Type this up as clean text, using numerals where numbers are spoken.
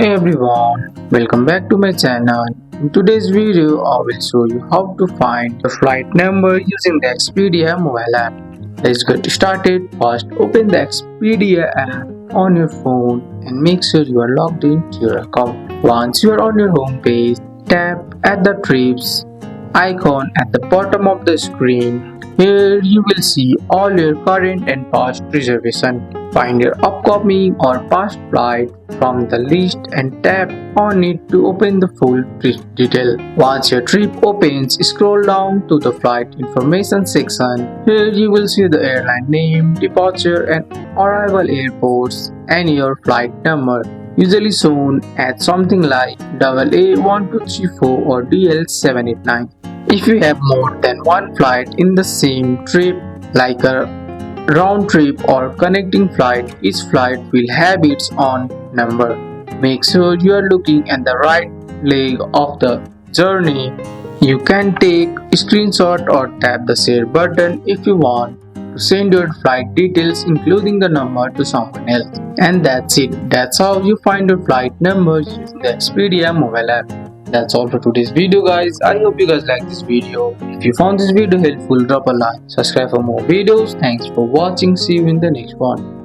Hey everyone, welcome back to my channel. In today's video, I will show you how to find the flight number using the Expedia mobile app. Let's get started. First, open the Expedia app on your phone and make sure you are logged into your account. Once you are on your home page, tap at the trips icon at the bottom of the screen. Here you will see all your current and past reservations. Find your upcoming or past flight from the list and tap on it to open the full trip detail. Once your trip opens, scroll down to the flight information section. Here you will see the airline name, departure and arrival airports and your flight number, usually shown as something like AA1234 or DL789. If you have more than one flight in the same trip, like a round trip or connecting flight, each flight will have its own number. Make sure you are looking at the right leg of the journey. You can take a screenshot or tap the share button if you want to send your flight details including the number to someone else. And that's it. That's how you find your flight numbers using the Expedia mobile app. That's all for today's video guys. I hope you guys like this video. If you found this video helpful, drop a like, subscribe for more videos. Thanks for watching. See you in the next one.